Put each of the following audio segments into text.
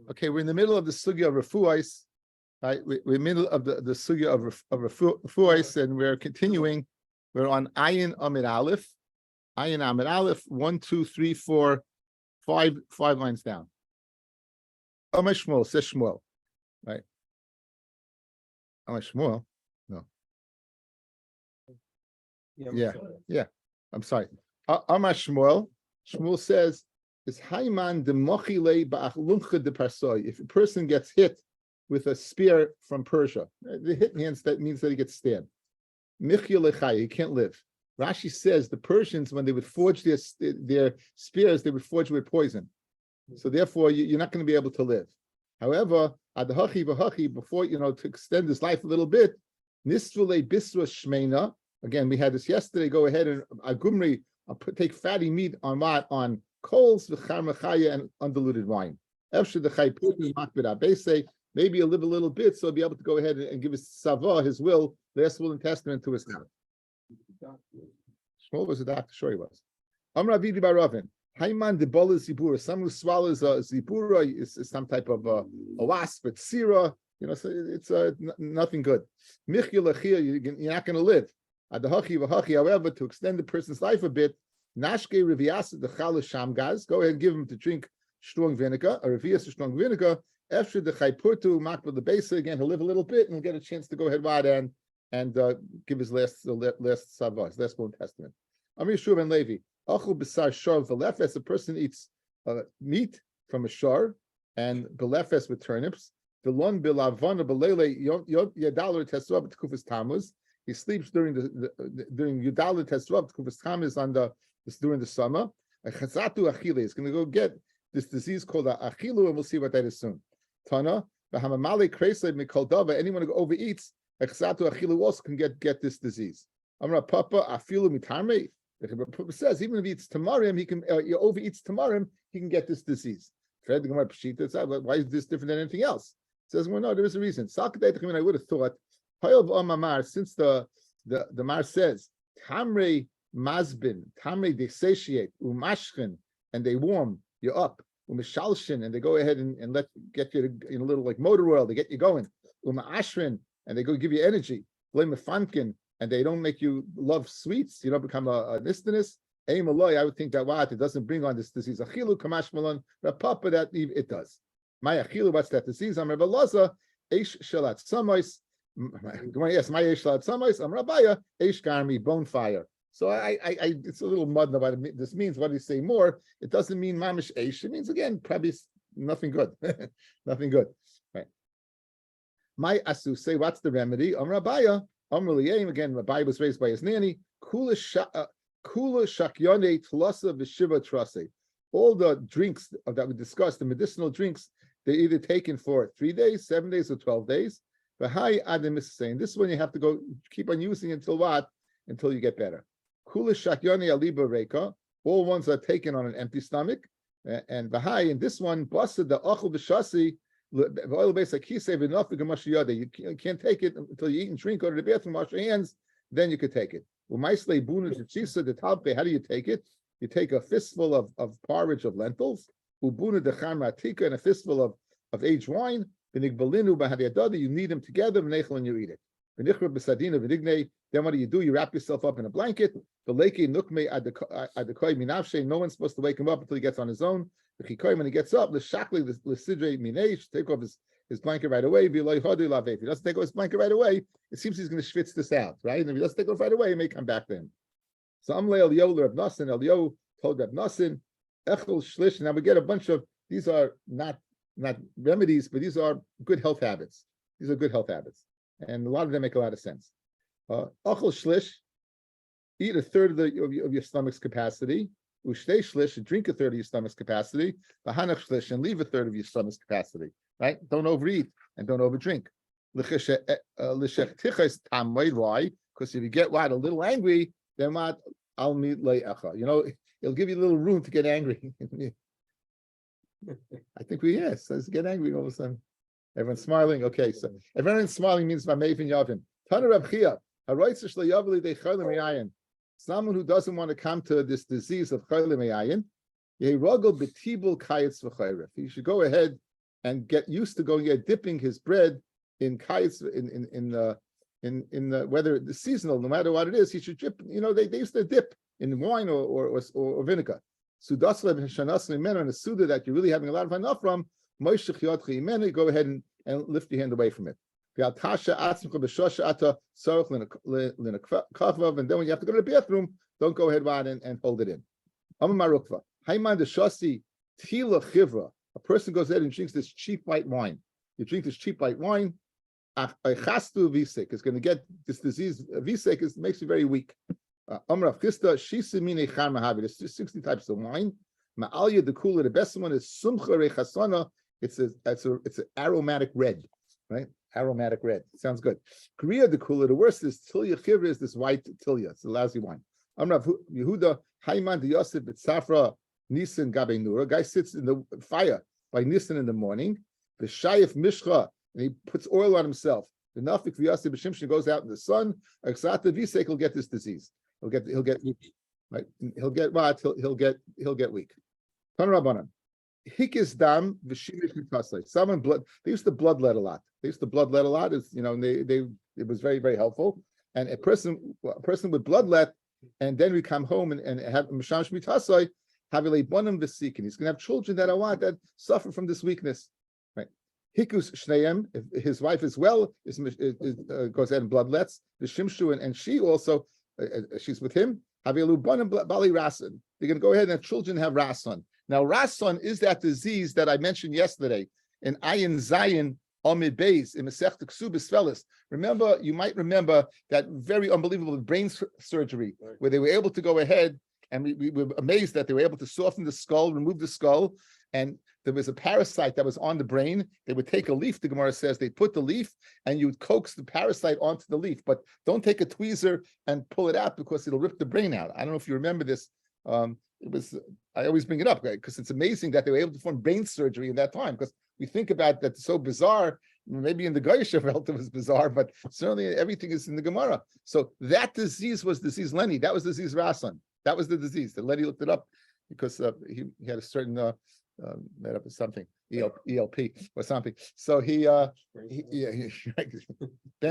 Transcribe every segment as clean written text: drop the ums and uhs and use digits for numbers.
Okay, we're in the middle of the sugya of refuais, right? We're in the middle of the sugya of refuais, and we're continuing. We're on Ayin Amid Aleph. Ayin Amid Aleph, 1, 2, 3, 4, 5 lines down. Amar Shmuel, says Shmuel, right? Amar Shmuel, no. Yeah. I'm sorry. Amar Shmuel. Shmuel says, "Is Hayman de Mochile ba'achluncha de Parsoy." If a person gets hit with a spear from Persia, the hit means that he gets stabbed. Michya lechai, he can't live. Rashi says the Persians, when they would forge their spears, they would forge with poison. So therefore, you're not going to be able to live. However, adahachi v'hachi, before to extend his life a little bit, nisvule bisra shmeina. Again, we had this yesterday. Go ahead and agumri, take fatty meat on what? On coals, v'charmachaya, and undiluted wine. Maybe he'll live a little bit, so he'll be able to go ahead and give his sava, his will, last will and testament to his house. Shmuel was a doctor, sure he was. Amar Avidi bar Ravin, Hayman de bola zibura. Someone who swallows a zibura is some type of a wasp, it's sira. So it's nothing good. Michya lechia, you're not going to live. Adahachi v'hachi. However, to extend the person's life a bit, nashke reviasa the chalus shamgaz. Go ahead and give him to drink strong vinegar, or revias strong vinegar. After the chaypurtu makbel the besa, again, he'll live a little bit and he'll get a chance to go ahead and give his last savah, his last will and testament. Amir Yeshua and Levi, achul b'sar shar v'lefes. A person eats meat from a shar and belefes with turnips. V'lon bilavana b'leile yadalar tesrav t'kufas tamuz. He sleeps during yadalar tesrav t'kufas tamuz during the summer. Chazatu achile is going to go get this disease called achilu, and we'll see what that is soon. Tana, anyone who overeats, also can get this disease. Amra Papa afilu mitarme. The Papa says even if he eats tamarim, he overeats tamarim, he can get this disease. Why is this different than anything else? It says, well, no, there is a reason. I would have thought, since the Mar says tamre mazbin, tamre they satiate, umashkin, and they warm you up. Umishalshin, and they go ahead and get you in a little like motor oil, they get you going. Ashrin, and they go give you energy. Fankin, and they don't make you love sweets. You don't become a nistinus. I would think that it doesn't bring on this disease. Achilu kamash malon rapapa, that it does. My achilu, what's that disease? I'm Rabbi Laza, eish shalat samois. Yes, my eish shalat samois. I'm Rabbiya, eish garmi, bone fire. So I it's a little mud about what this means. What do you say more? It doesn't mean mamish eish. It means again probably nothing good, nothing good. Right? My asu say what's the remedy? Rabbiya, again. Rabbi was raised by his nanny. Kula shakyone tlasa v'shiva trase. All the drinks that we discussed, the medicinal drinks, they're either taken for 3 days, 7 days, or 12 days. But high adam is saying this one you have to go keep on using until what? Until you get better. Kula shakyone aliba reka. All ones are taken on an empty stomach. And Bahai, in this one, basa the achul b'shasi. You can't take it until you eat and drink, go to the bathroom, wash your hands, then you could take it. How do you take it? You take a fistful of porridge of lentils, and a fistful of aged wine. You knead them together, and you eat it. Then what do? You wrap yourself up in a blanket. No one's supposed to wake him up until he gets on his own. When he gets up, take off his blanket right away. If he doesn't take off his blanket right away, it seems he's going to schwitz this out, right? And if he doesn't take off right away, he may come back to him. So Amle Elio Reb Nassin, Elio told Reb Nassin, Echel Shlish. Now we get a bunch of these are not remedies, but these are good health habits. These are good health habits, and a lot of them make a lot of sense. Echel Shlish, eat a third of your stomach's capacity. Ushtei shlish, drink a third of your stomach's capacity. V'hanach shlish, and leave a third of your stomach's capacity. Right? Don't overeat and don't overdrink. Why? Because if you get a little angry, then what? I'll meet le'echa. It'll give you a little room to get angry. I think let's get angry all of a sudden. Everyone's smiling. Okay, so if everyone's smiling means v'meivin yavim. Tana Reb Chia, haroitzish le'yavli de'chaylim yayin. Someone who doesn't want to come to this disease of chaylim yayin, he should go ahead and get used to going and dipping his bread in kites in the whether the seasonal, no matter what it is, he should dip. They used to dip in wine or vinegar. Sudasle v'shanasle men and a suda that you're really having a lot of enough from. Go ahead and lift your hand away from it. And then when you have to go to the bathroom, don't go ahead and hold it in. A person goes ahead and drinks this cheap white wine. You drink this cheap white wine, it's going to get this disease. Visek makes you very weak. There's 60 types of wine. Ma'alya the cooler, the best one is sumcha rechasana. It's an aromatic red, right? Aromatic red. Sounds good. Korea the cooler, the worst is tilya chivra, is this white tilya. It's a lousy wine. Amrav Yehuda Hayman the Yosef Safra Nisan Gabe Nura. Guy sits in the fire by Nisan in the morning. The Shayef Mishcha, and he puts oil on himself. The Nafik Vyasi B'Shimshon goes out in the sun. Aksata Visek will get this disease. He'll get weak. Right? He'll get what? He'll get weak. Tan Rabbanan. Hikis dam v'shimish mitasei. Someone blood. They used to bloodlet a lot. It's it was very, very helpful. And a person would bloodlet, and then we come home and have mishamish mitasei, have a bonim v'sikin. He's going to have children that suffer from this weakness. Right? Hikus shneim. If his wife is well, goes ahead and bloodlets. The shimshu and she also, she's with him. Havelu bonim bali rasan. They're going to go ahead and have children have rasan. Now, rasan is that disease that I mentioned yesterday in Ayin Zayin Amid Beis in Masech Ksubis Felis. You might remember that very unbelievable brain surgery where they were able to go ahead, and we were amazed that they were able to soften the skull, remove the skull, and there was a parasite that was on the brain. They would take a leaf, the Gemara says, they put the leaf and you would coax the parasite onto the leaf, but don't take a tweezer and pull it out because it'll rip the brain out. I don't know if you remember this. I always bring it up because it's amazing that they were able to perform brain surgery in that time, because we think about that's so bizarre. Maybe in the Goyish Welt it was bizarre, but certainly everything is in the Gemara. So that disease was disease Lenny. That was disease Rasan. That was the disease. The Lenny looked it up because he had a certain made up something ELP or something. So then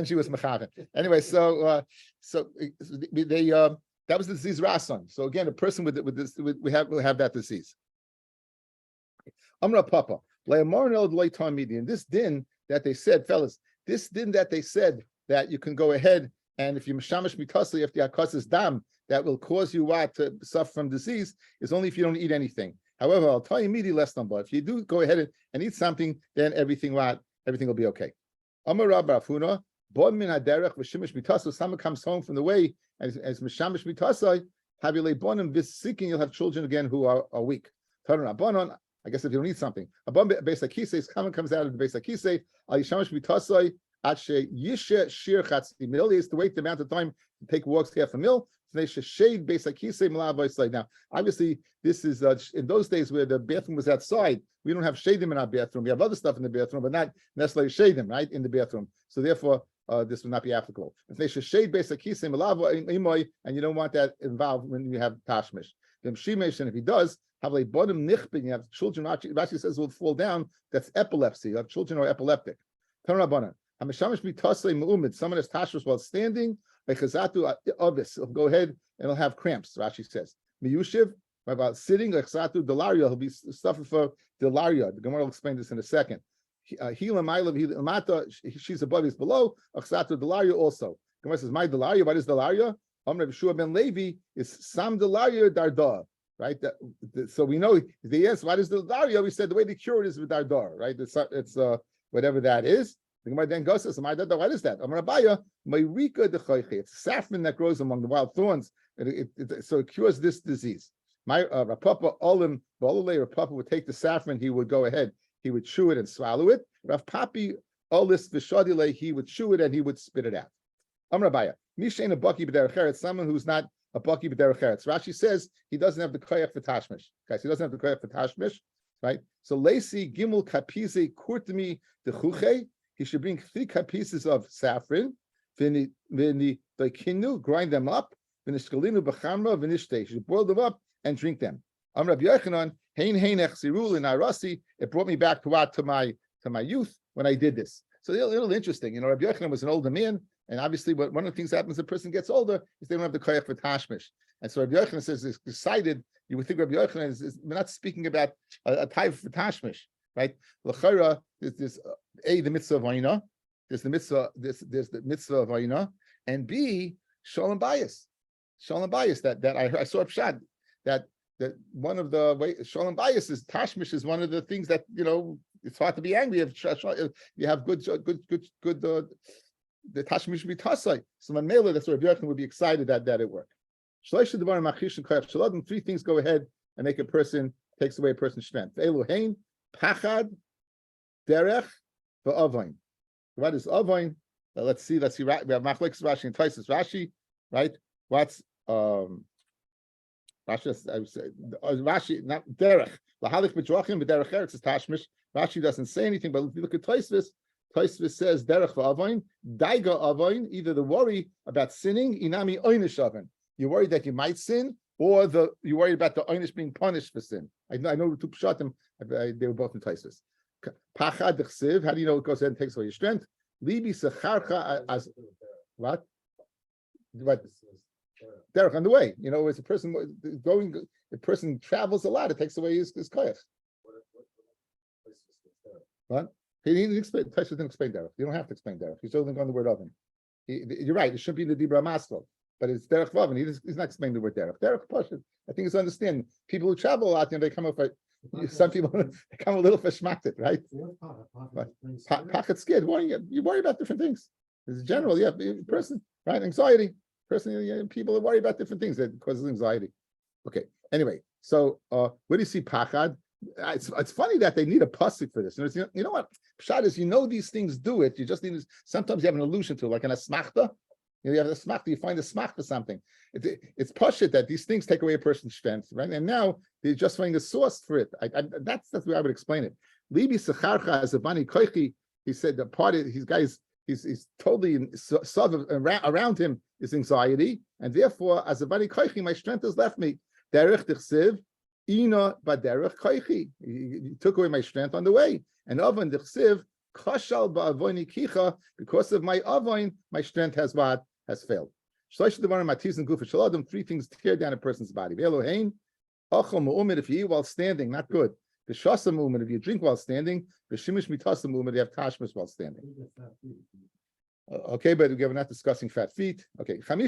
she was Mechaven. Anyway, so they that was the disease Rasan. So again, a person with this we have that disease. Amra Papa. And this din that they said, fellas, this din that they said that you can go ahead and if you mishamish mikasli, if the akas dam, that will cause you to suffer from disease, is only if you don't eat anything. However, I'll tell you immediately less than, but if you do go ahead and eat something, then everything will be okay. Amar Rabba Afuna, bon min haderech v'shimish mitaso. Someone comes home from the way as mishamish mitasai, have you lay bonim v'sikin, you'll have children again who are weak. Taran I guess if you don't eat something, a base akise, someone comes out of the base akise, al yishamish mitasai, ache yishe shir chatzti mil, is to wait the amount of time to take walks half a mil. Now, obviously, this is in those days where the bathroom was outside. We don't have shadim in our bathroom. We have other stuff in the bathroom, but not necessarily shadim, right, in the bathroom. So therefore, this would not be applicable. If they should shade base akise and you don't want that involved when you have tashmish. And if he does have a bottom nichbin, you have children. Rashi says will fall down. That's epilepsy. You have children who are epileptic. Someone has tashmish while standing. He'll go ahead and he'll have cramps. Rashi says, "Miyushiv." About sitting, delaria, he'll be suffering for delaria. The Gemara will explain this in a second. She's above, he's below. Delaria also. Gemara says, "My delaria." What is delaria? Amr Yeshua ben Levi is sam delaria darda. Right. So we know the answer. What is the delaria? We said the way to cure it is with dardar. Right. It's whatever that is. The Gemara then goes, "What is that?" It's saffron that grows among the wild thorns, so it cures this disease. My Rapapa Olim Rapapa would take the saffron. He would go ahead. He would chew it and swallow it. Rav Papi Olis Vishadile, he would chew it and he would spit it out. Amrabaya Mishain a baki b'derech. Someone who's not a baki b'derech. Rashi says he doesn't have the koyach for tashmish. Guys, he doesn't have the koyach for tashmish, right? So Lacey Gimel Kapize Kurtmi Dechuche. He should bring 3 pieces of saffron, grind them up, he should boil them up and drink them. Rabbi Yochanan, It brought me back to what to my youth when I did this. So a little interesting. Rabbi Yochanan was an older man, and obviously, one of the things that happens when a person gets older is they don't have the koyach for tashmish. And so Rabbi Yochanan says it's decided. You would think Rabbi Yochanan is we're not speaking about a type for tashmish, right? L'chara, there's the mitzvah of Aina, there's the mitzvah of Aina, and B, shalom bayis. Shalom bayis that I saw a pshat that one of the way shalom bayis is tashmish is one of the things that it's hard to be angry if you have good the tashmish should be tasai. So my mailer, that's where Rabbi Yochanan would be excited that it worked. Three things go ahead and make a person takes away a person's strength. Elohein, pachad, derech, va'avain. What is avain? Let's see. We have Machlekes Rashi and Taisus Rashi, right? What's Rashi? I would say Rashi, not derech. Lahalik b'drachim b'derech eretz is tashmish. Rashi doesn't say anything, but if you look at Taisus says derech va'avain, daiga avain. Either the worry about sinning, inami oynish avain. You're worried that you might sin, or you're worried about the oynish being punished for sin. I know two pshatim. They were both in Taisus. Pachad d'chsiv. How do you know it goes ahead and takes away your strength? Libi secharcha as what? Derech on the way. As a person going, a person travels a lot. It takes away his koyach. What? He didn't explain. Taisus didn't explain derech. You don't have to explain derech. He's only on the word oven. You're right. It shouldn't be the dibra maskal. But it's derech vaven. He's not explaining the word derech. Derech pashut. I think it's understanding. People who travel a lot, they come up. Some people they come a little verschmacted, right? Pocket scared. You worry about different things. It's general, person, right? Anxiety. Person, people worry about different things that causes anxiety. Okay. Anyway, so where do you see pachad? It's funny that they need a pasuk for this. You know what? Pshat is these things do it. You just need sometimes you have an allusion to it, like an asmachta. You have a smach, you find a smach for something. It's pashut that these things take away a person's strength, right? And now they're just finding a source for it. That's the way I would explain it. Libi secharcha as a bani koichi. He said the part of his guys, he's totally around him is anxiety, and therefore as a bani koichi, my strength has left me. Derech d'chsiv, ina baderech koichi. He took away my strength on the way, and oven d'chsiv kashal ba'avoini kicha, because of my avoin, my strength has failed. Three things tear down a person's body. If you eat while standing, not good. If you drink while standing, if you have tashmish while standing. Okay, but we're not discussing fat feet. Okay. 5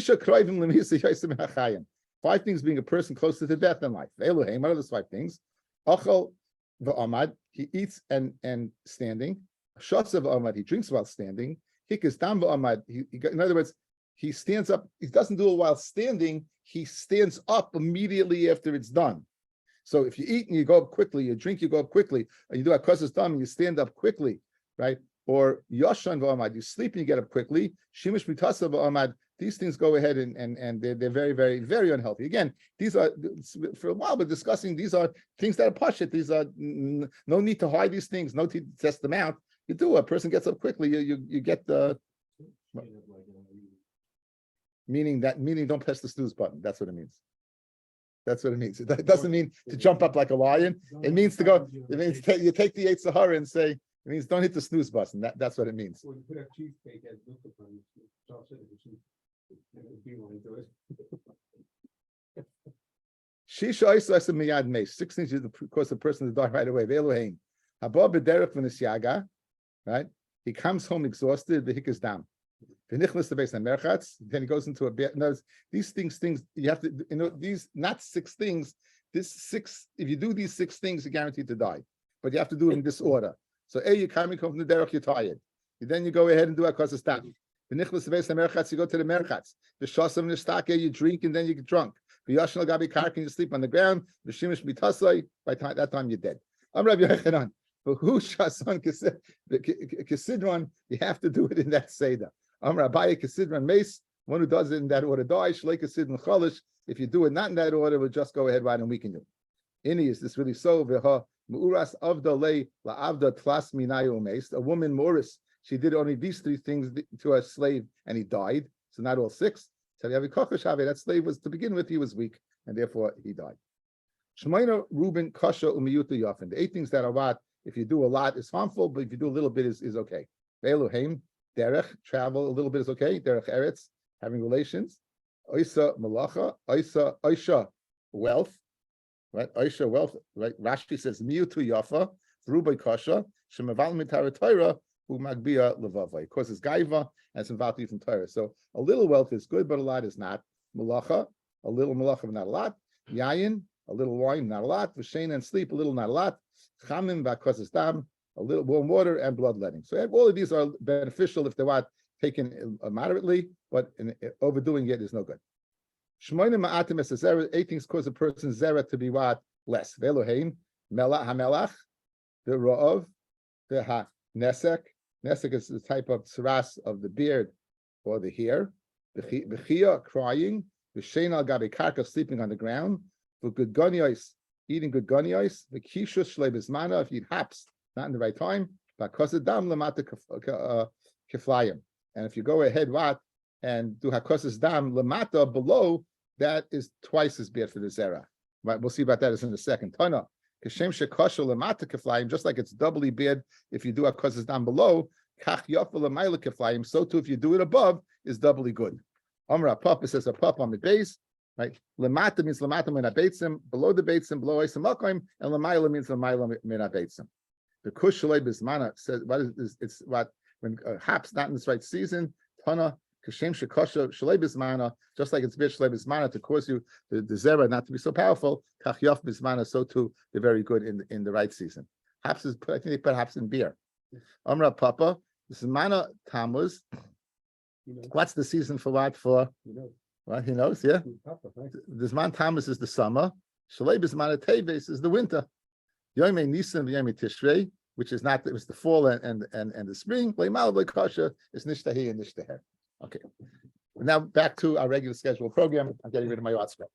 things being a person closer to death in life. What are those 5 things? He eats and standing. He drinks while standing. In other words, he stands up. He doesn't do it while standing. He stands up immediately after it's done. So if you eat and you go up quickly, you drink, you go up quickly, and you do akosas dam, you stand up quickly, right? Or yashan v'amad, you sleep and you get up quickly. Shimish mitasa v'amad. These things go ahead and they're very, very, very unhealthy. Again, these are, for a while we're discussing, these are things that are pashut. These are no need to hide these things, no need to test them out. You do, a person gets up quickly, you get the meaning don't press the snooze button. That's what it means. That's what it means. It doesn't mean to jump up like a lion. It means to go, it means you take the Yetzer Hara and say, it means don't hit the snooze button. That's what it means. Well, you could have cheesecake as Shisha Isa Miyad Meis. 6 things to cause the person to die right away. Ve'elohein. Haba b'derech v'nisyaga. Right? He comes home exhausted. V'hikas dam. V'nichnas the base merchatz. Then he goes into a bed. These things you have to. These not 6 things. This 6. If you do these 6 things, you're guaranteed to die. But you have to do it in this order. So you're coming home from the derech. You're tired. Then you go ahead and do a kosas dam. V'nichnas the base merchatz. You go to the merchatz. The shasam nistake. You drink and then you get drunk. V'yashal gabi karkin. You sleep on the ground. V'shimish mitasai. By that time you're dead. I'm Rabbi Yochanan. But who shasan kisidron? You have to do it in that seder. Rabbi kisidron mace. One who does it in that order dies. Shlei kisidron cholish. If you do it not in that order, we'll just go ahead right and weaken you. Ini, is this really so? Veha muuras avda lei laavda tlas minayu mace. A woman Morris, she did only these 3 things to her slave, and he died. So not all 6. So that slave was to begin with, he was weak, and therefore he died. Shemaina, Reuben, Kasha, Umiyuta, Yafin. The 8 things that are what, if you do a lot, is harmful, but if you do a little bit, is okay. Ve'eluheim, derech, travel, a little bit is okay. Derech eretz, having relations. Oisa, malacha. Oisha, wealth. Right? Oisha, wealth. Right? Rashi says, Miyutu Yafa, Rubai Kasha, Shemaval Mitara Torah, Umagbia Levava. It causes gaiva and some value from Torah. So a little wealth is good, but a lot is not. Malacha, a little malacha, but not a lot. Yayin, a little wine, not a lot. V'shein and sleep, a little, not a lot. Chamim, v'akosas dam, a little warm water, and bloodletting. So all of these are beneficial if they're what, taken moderately, but overdoing it is no good. Shmoina ma'atim es zera, 8 things cause a person's zera to be what? Less. Ve'eloheim, hamelach, the ra'ov, the ha-nesek. Nesek is the type of tsaras of the beard or the hair. B'chia, crying. V'shein al gabi karka, sleeping on the ground. Good gonios, eating good gonios. The kishus shlebizmana, if you eat haps, not in the right time. Dam lamata keflayim. And if you go ahead what and do hakosas dam lamata below, that is twice as bad for the zera. Right, we'll see about that in a second. Tana kashem shekosha lamata keflayim, just like it's doubly bad if you do hakosas dam below. Kach yafa lamayla keflayim. So too, if you do it above, is doubly good. Amra papa says a papa on the base. Right, lamata means lamata min abeitzim, below the beitzim, below isim makoim, and lamayla means lamayla min abeitzim. The kush shalei bismana says what is it's what when haps not in this right season. Tana kashem shekosha shalei bismana, just like it's bit shalei bismana to cause you the zera not to be so powerful. Kach yaf bismana, so too they're very good in the right season. Haps is I think they put haps in beer. Amra papa, this is mana tamuz. What's the season for what for? Well, he knows, yeah. The Zman Tammuz is the summer. Shalei B'Zman Teves is the winter. Yomei Nisan v'Yomei Tishrei, which is not, it was the fall and the spring. Leimal Kasha is Nishtahi and Nishtaher. Okay. Now back to our regular scheduled program. I'm getting rid of my art spread.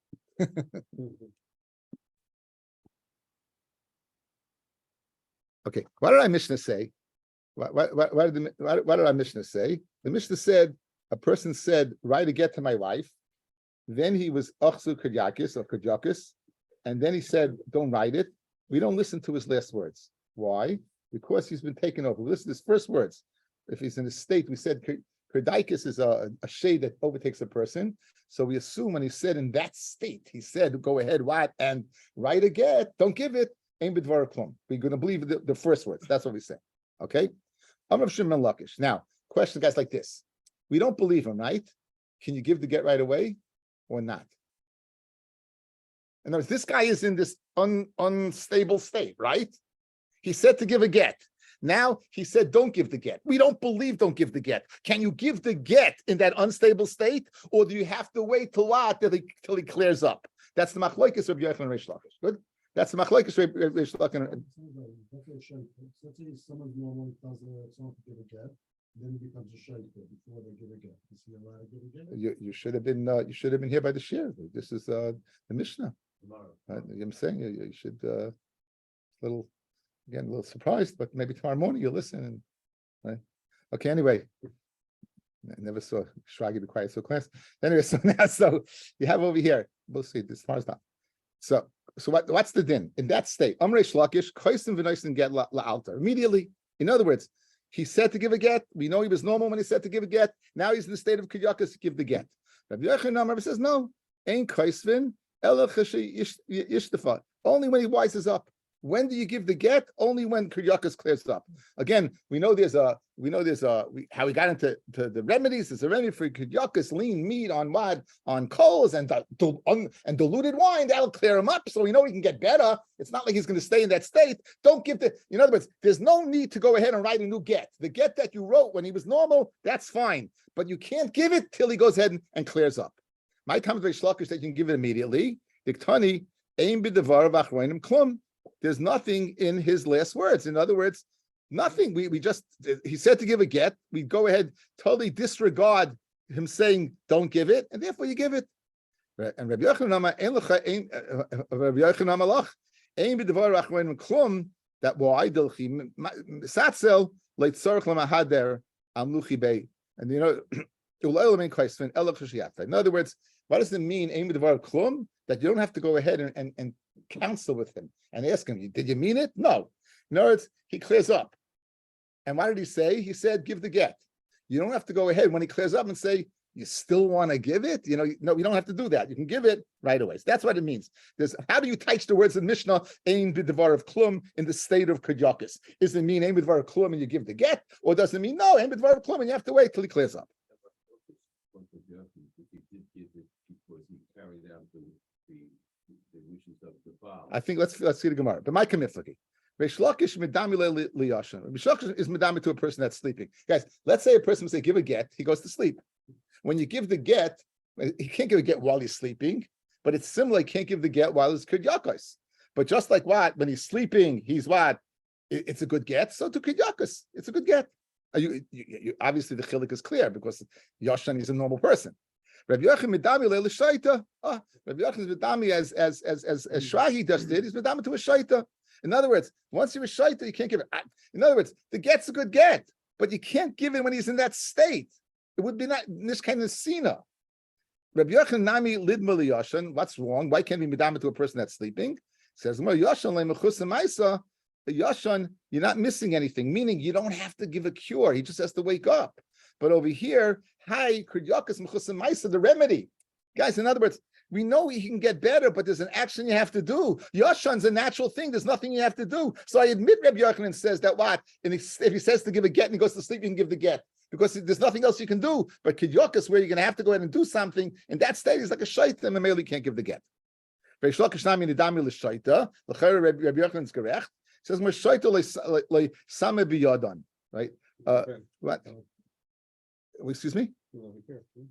Okay. What did our Mishnah say? What did our Mishnah say? The Mishnah said a person said, "Write a get to my wife." Then he was achzu kadyakis or kadyakis, and then he said, "Don't write it." We don't listen to his last words. Why? Because he's been taken over. We listen to his first words. If he's in a state, we said kadyakis is a shade that overtakes a person. So we assume when he said in that state, he said, "Go ahead, what and write a get. Don't give it." Ain b'dvar klum. We're going to believe the first words. That's what we say. Okay. Amrav Shimon Lakish. Now, question, guys, like this: we don't believe him, right? Can you give the get right away? Or not? In other words, this guy is in this unstable state, right? He said to give a get. Now he said, don't give the get. We don't believe don't give the get. Can you give the get in that unstable state? Or do you have to wait till what? Till he clears up? That's the machlokes of Yochanan Reish Lakish. Good? That's the machlokes of Reish Lakish. Let's say someone normally tells someone to give a get. Then it becomes a shaykhah before they give a get. Is he allowed to give a get? You should have been here by the shir. This is the Mishnah. You know what I'm saying you should a little surprised, but maybe tomorrow morning you'll listen. And, right? Okay. Anyway, I never saw Shragi be quiet so class. Anyway, so you have over here. We'll see. This tomorrow's not. So what's the din in that state? Amrei Shlakish koisim v'noisim get la'altar immediately. In other words, he said to give a get. We know he was normal when he said to give a get. Now he's in the state of kedyakas to give the get. Rabbi Yochanan says no. Ain't kaisvin ela yishtafa. Only when he wises up. When do you give the get? Only when kedyakas clears up. Again, we know there's how we got into the remedies. There's a remedy for kedyakas, lean meat on what? On coals and diluted wine. That'll clear him up. So we know he can get better. It's not like he's going to stay in that state. Don't give in other words, there's no need to go ahead and write a new get. The get that you wrote when he was normal, that's fine. But you can't give it till he goes ahead and clears up. My time is very shlockish that you can give it immediately. Diktani, aim b'devar v'achroinim klum. There's nothing in his last words. In other words, nothing. He said to give a get. We go ahead, totally disregard him saying don't give it, and therefore you give it. And Rabbi Yochanan ain b'devar achroinim klum. That why dilchi satzel leitzarich lemahader amluchi bei. And in other words, what does it mean ain b'devar klum? that you don't have to go ahead and counsel with him and ask him, did you mean it? No. In other words, he clears up. And what did he say? He said, give the get. You don't have to go ahead when he clears up and say, you still want to give it? No, you don't have to do that. You can give it right away. So that's what it means. How do you teach the words in Mishnah, ein b'devar of klum, in the state of kedyakus? Does it mean ein b'devar of klum and you give the get? Or does it mean, no, ein b'devar of klum and you have to wait till he clears up? I think let's see the Gemara. But my commitment. Reish Lakish medami liyashan. Reish Lakish is medami to a person that's sleeping. Guys, let's say a person will say, give a get, he goes to sleep. When you give the get, he can't give a get while he's sleeping, but it's similar, he can't give the get while he's kedyakus. But just like what? When he's sleeping, he's what? It's a good get. So to kedyakus, it's a good get. You obviously the chilik is clear because Yashan is a normal person. Rabbi Yochanan medami le'lishaita. Rabbi Yochanan is medami as Shrahi just did. He's medami to a shaita. In other words, once you're a shaita, you can't give it. In other words, the get's a good get, but you can't give it when he's in that state. It would be not this kind of sina. Rabbi Yochanan nami lidma liyashan. What's wrong? Why can't we medami to a person that's sleeping? Says Yashan le'mechusam ma'isa. Yashan, you're not missing anything. Meaning you don't have to give a cure. He just has to wake up. But over here, hi, kedyakus mechusam ma'isa, the remedy, guys. In other words, we know he can get better, but there's an action you have to do. Yashan's a natural thing. There's nothing you have to do. So I admit Rabbi Yochanan says that what? And if he says to give a get and he goes to sleep, you can give the get. Because there's nothing else you can do. But kedyakus, where you're going to have to go ahead and do something, in that state, is like a shaita, and Mameli can't give the get. Reish Lakish nami nidami l'shaita. L'chayr Rabbi Yochanan's gerecht. Says more shaita le'sameh biyadan. Right? What? Excuse me?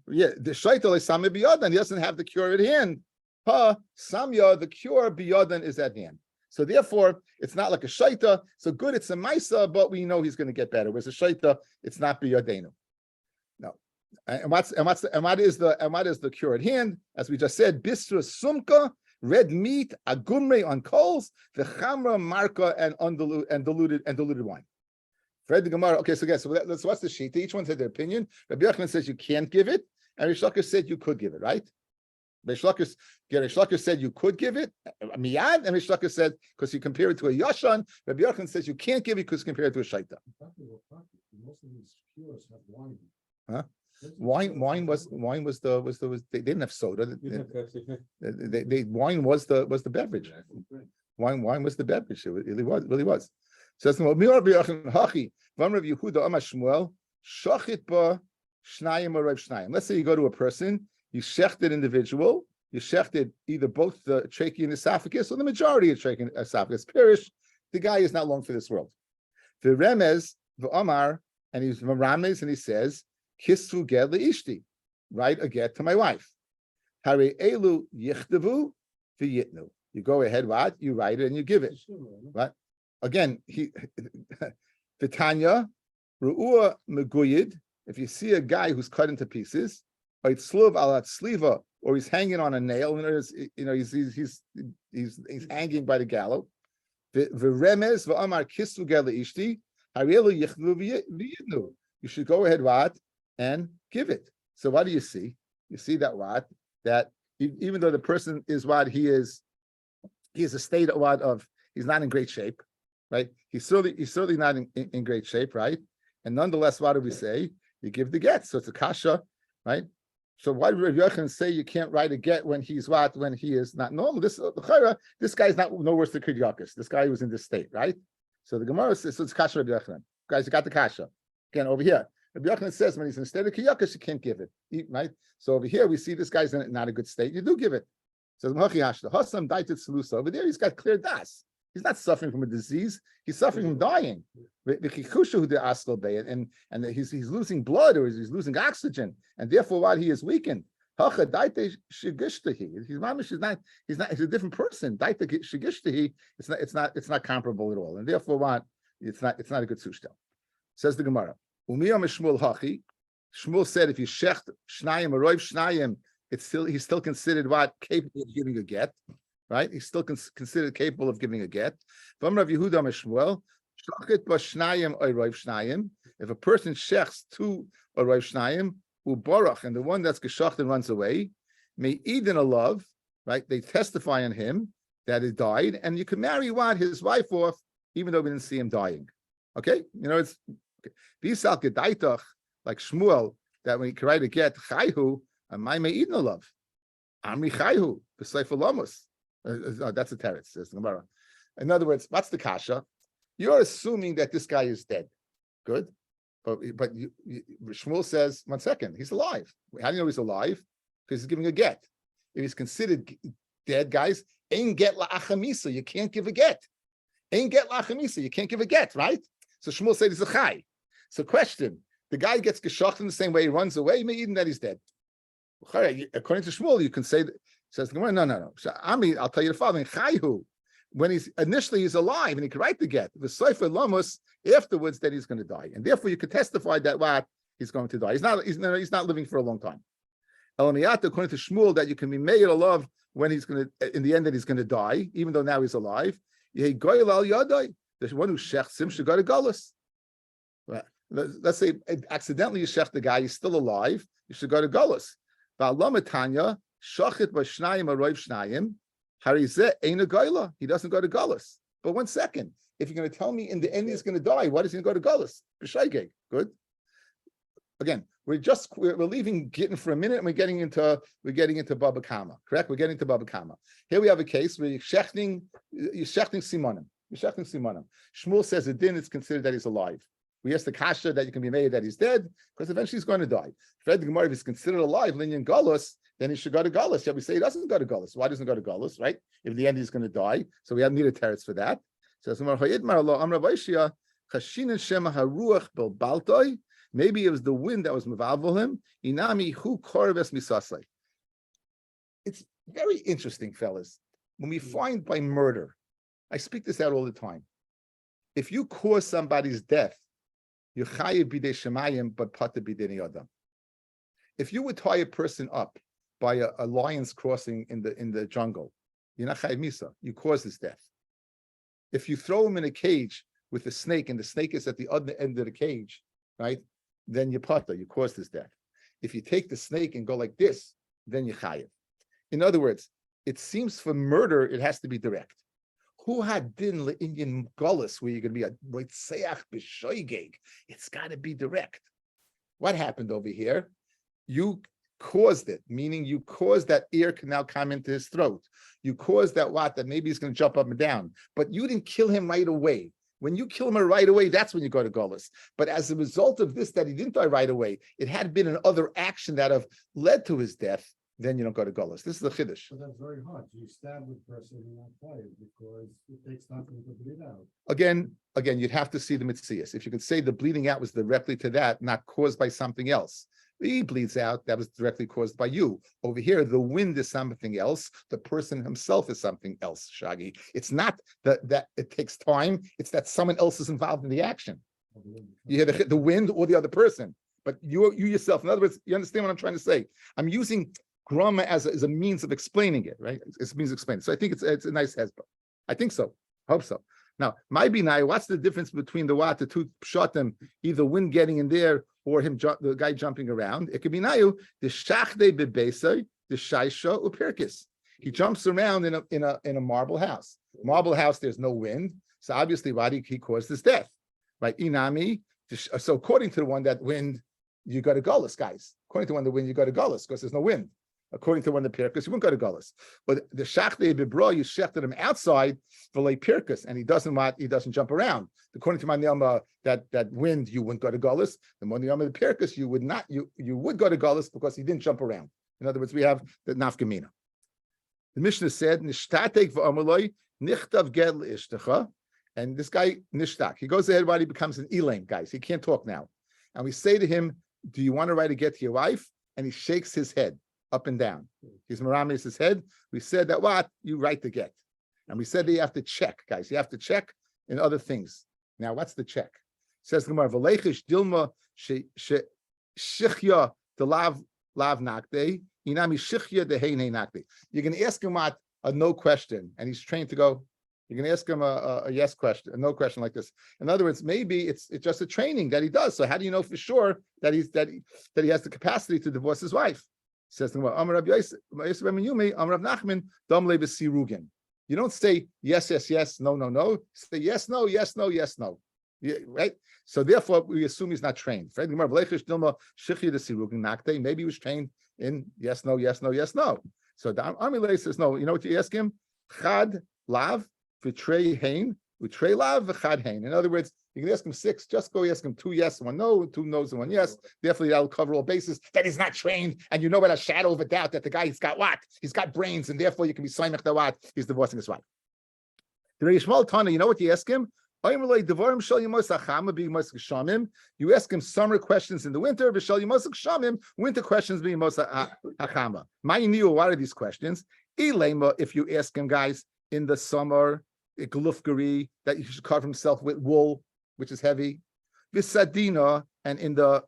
Yeah, the shaita le'sameh biyadan. He doesn't have the cure at hand. Samya, the cure biyadan is at hand. So therefore, it's not like a shaita. So good, it's a maisa, but we know he's going to get better. Whereas a shaita, it's not biyadenu. No. And what is the cure at hand? As we just said, bistra sumka, red meat, agumre on coals, the chamra marka and diluted wine. Fred the Gemara. Okay, so guys, so what's the sheet? Each one said their opinion. Rabbi Yochanan says you can't give it, and Reish Lakish said you could give it, right? Reish Lakish said you could give it, miyad, and Reish Lakish said because you compare it to a yashan. Rabbi Yochanan says you can't give it because you compare it to a shaita. Most of these cures have wine. Huh? Wine was they didn't have soda. Wine was the beverage. Wine was the beverage. It really was. Says Rabbi Yochanan hachi from Rabbi Yehuda Amar Shmuel shachit ba shnayim or Rav shnayim. Let's say you go to a person, you shechted individual, you shechted either both the trachea and esophagus or the majority of trachea and esophagus. Pirish, the guy is not long for this world. The remez the Amar, and he's Rames, and he says kisru get leishti, write a get to my wife. Hare elu yichtavu v'yitnu. You go ahead, what? You write it and you give it. Right? Again, Vitanya, Ru'ua Meguyid, if you see a guy who's cut into pieces, or he's hanging on a nail, he's hanging by the gallows. V'remez v'amar kisru gel ishti, harelu yichnu v'yitnu. You should go ahead, what? And give it. So what do you see? You see that what? That even though the person is what he is a state of what of he's not in great shape, right? He's certainly not in great shape, right? And nonetheless, what do we say? You give the get. So it's a kasha, right? So why did Rabbi Yochanan say you can't write a get when he's what? When he is not normal? This guy's not no worse than kedyakus. This guy was in this state, right? So the Gemara says, so it's kasha Rabbi Yochanan. Guys, you got the kasha. Again, over here, Rabbi Yochanan says when he's in a state of kedyakus, you can't give it, right? So over here, we see this guy's in not a good state. You do give it. So over there, he's got clear das. He's not suffering from a disease. He's suffering from dying. And he's losing blood or he's losing oxygen. And therefore, while he is weakened, he's a different person. It's not comparable at all. And therefore, what? It's not a good sushtel. Says the Gemara. Shmuel said if you shecht shnayim or roiv shnayim, he's still considered what? Capable of giving a get. Right? He's still considered capable of giving a get. From Rav Yehuda Shmuel, shachit b'shnayim or roiv shnayim. If a person shechs two or roiv shnayim, ubarach, and the one that's geshacht and runs away, may eden a love right? They testify on him that he died, and you can marry his wife off, even though we didn't see him dying. Okay, it's Bisal Gedaitach, like Shmuel, that when he can write a get Chayhu, and my me'idin love, Amri Chayhu, the Sefer Lamus. That's a teretz, says the Gemara. In other words, what's the kasha? You're assuming that this guy is dead. Good. But Shmuel says, 1 second, he's alive. How do you know he's alive? Because he's giving a get. If he's considered dead, guys, ain't get la'achamisa, you can't give a get. Ain't get la'achamisa, you can't give a get, right? So Shmuel said he's a chai. So question, the guy gets geshocht in the same way, he runs away, even that he's dead. According to Shmuel, you can say, says the Gemara, no. So, I'll tell you the following, chayhu, when he's alive and he can write the get, the Sefer Lamus, afterwards that he's going to die. And therefore you could testify that he's going to die. He's not living for a long time. Elamiyat, according to Shmuel, that you can be made a love when he's going to, in the end, that he's going to die, even though now he's alive. The one who shechts him should go to Gullus. Let's say accidentally you shech the guy, he's still alive, you should go to Gullus. Ba'alamatanya, shachit b'shnayim aroiv shnayim, harizeh ain't a goyla. He doesn't go to Gullus. But 1 second, if you're going to tell me in the end he's going to die, why does he go to Gullus? B'shaygeg. Good. Again, we're leaving Gitin for a minute, and we're getting into Baba Kama. Correct? We're getting to Baba Kama. Here we have a case where you're shechting simonim. Shmuel says a din is considered that he's alive. We ask the kasha that you can be made that he's dead because eventually he's going to die. Fred the Gemara, if he's considered alive, linyan galus, then he should go to galus. Yet we say he doesn't go to galus. Why doesn't he go to galus? Right? If in the end he's going to die, so we have need a teretz for that. So maybe it was the wind that was mevalvel him. Inami hu korves misasai. It's very interesting, fellas. When we find by murder, I speak this out all the time. If you cause somebody's death, you chayiv bidei shemayim, but pata bidei adam. If you would tie a person up by a lion's crossing in the jungle, you're not chayiv misa. You cause his death. If you throw him in a cage with a snake, and the snake is at the other end of the cage, right? Then you pata, you cause his death. If you take the snake and go like this, then you chayiv. In other words, it seems for murder it has to be direct. Who had din le'inyan gullus where you're going to be a roitzeach b'shoigeg? It's got to be direct. What happened over here? You caused it, meaning you caused that ear canal come into his throat. You caused that maybe he's going to jump up and down, but you didn't kill him right away. When you kill him right away, that's when you go to gullus. But as a result of this, that he didn't die right away, it had been another action that have led to his death. Then you don't go to gullus. This is the chiddush. But that's very hard. You stab the person and not quiet because it takes time to bleed out. Again, you'd have to see the mitzias. If you could say the bleeding out was directly to that, not caused by something else. He bleeds out, that was directly caused by you. Over here, the wind is something else. The person himself is something else, Shagi. It's not that it takes time. It's that someone else is involved in the action. You hear the wind or the other person. But you yourself, in other words, you understand what I'm trying to say. I'm using grammar as a means of explaining it, right? It's a means of explaining. So I think it's a nice hezbollah. I think so. Hope so. Now, my binai, what's the difference between the two pshatim, either wind getting in there or the guy jumping around? It could be nayu the shachde bebesay, the shaisha upirkis. He jumps around in a marble house. Marble house, there's no wind, so obviously, he caused his death, right? Inami. So according to the one that wind, you go to gullus, guys. According to one the wind, you go to gullus because there's no wind. According to one the pirkus, you wouldn't go to gullus. But the shachde bibra, you shechted him outside for like pirkus, and he doesn't jump around. According to my niyama, that wind, you wouldn't go to gullus. The one niyama the pirkus, you would not. You would go to gullus because he didn't jump around. In other words, we have the nafkamina. The Mishnah said, "Nishtatek v'amaloi nichtav ged le'ishtecha," and this guy nishtak. He goes ahead while he becomes an elaim, guys. He can't talk now, and we say to him, "Do you want to write a get to your wife?" And he shakes his head up and down. He's maramis his head. We said that you write the get. And we said that you have to check, guys. You have to check in other things. Now, what's the check? Says the Gemara, V'leichish dilma shichya delav nakde, inami shichya dehein nakde. You're going to ask him a no question, and he's trained to go. You're going to ask him a yes question, a no question like this. In other words, maybe it's just a training that he does. So how do you know for sure that he has the capacity to divorce his wife? Says the Gemara, Amar Rabbi Yosef ben Yumi, Amar Rav Nachman, Dam le b'sirugin. You don't say yes, yes, yes, no, no, no. Say yes, no, yes, no, yes, no. Yeah, right? So therefore, we assume he's not trained. Maybe he was trained in yes, no, yes, no, yes, no. So the Amilay says, no, you know what you ask him? Chad lav v'trei hein, v'trei lav v'chad hein. In other words, you can ask him 6, just go ask him 2 yes, 1 no, 2 no's and 1 yes. Definitely that'll cover all bases. That he's not trained, and you know without a shadow of a doubt that the guy he's got what? He's got brains, and therefore you can be Saimach the what? He's divorcing his wife. The Yishmael Tana, you know what you ask him? You ask him summer questions in the winter, winter questions being hachama. What are these questions? If you ask him, guys, in the summer, glufgari, that you should cover himself with wool, which is heavy. Visadina, and in the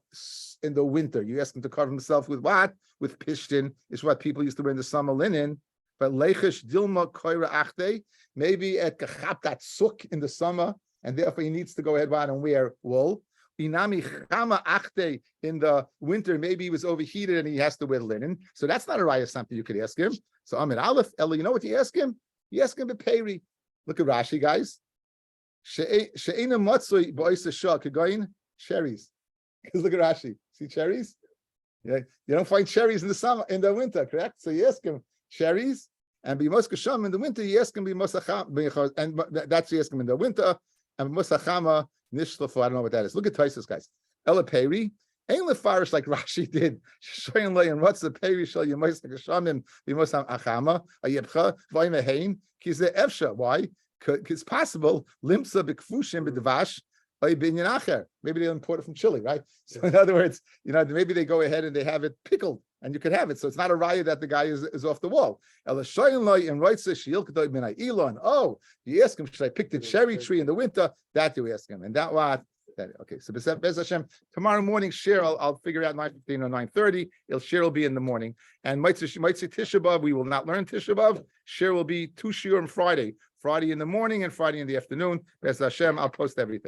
winter, you ask him to cover himself with what? With pishtin, is what people used to wear in the summer linen. But lechish dilma koira achte, maybe at kachaptat suk in the summer, and therefore he needs to go ahead and wear wool. Inami chama achte, in the winter, maybe he was overheated and he has to wear linen. So that's not a raya, something you could ask him. So Amid Aleph, Ella, you know what you ask him? You ask him beperi. Look at Rashi, guys. She'ena matzoi ba'isa shah kagoyin cherries. Because look at Rashi. See cherries? Yeah, you don't find cherries in the summer, in the winter, correct? So you ask him cherries, and b'mos kasham in the winter. You ask him b'mos acham, and that's you ask him in the winter, and b'mos achama nishlafu. I don't know what that is. Look at Taisus, guys. Ela peri. Ain't lefarish like Rashi did. Shoyin lay and what's the peri shall you mos kashamim b'mos achama ayebcha v'aymehein kize efsha. Why? It's possible limsa b'kfushim b'dvash. Maybe they'll import it from Chile, right? So in other words, maybe they go ahead and they have it pickled, and you could have it. So it's not a raya that the guy is off the wall. Oh, you ask him, should I pick the cherry tree in the winter? That you ask him, and that what? Okay. So Bez Hashem, tomorrow morning, share. I'll figure out 9:15 or 9:30. Share will be in the morning, and might say Tisha B'av. We will not learn Tisha B'av. Share will be 2 shiur on Friday in the morning and Friday in the afternoon. Bez Hashem, I'll post everything.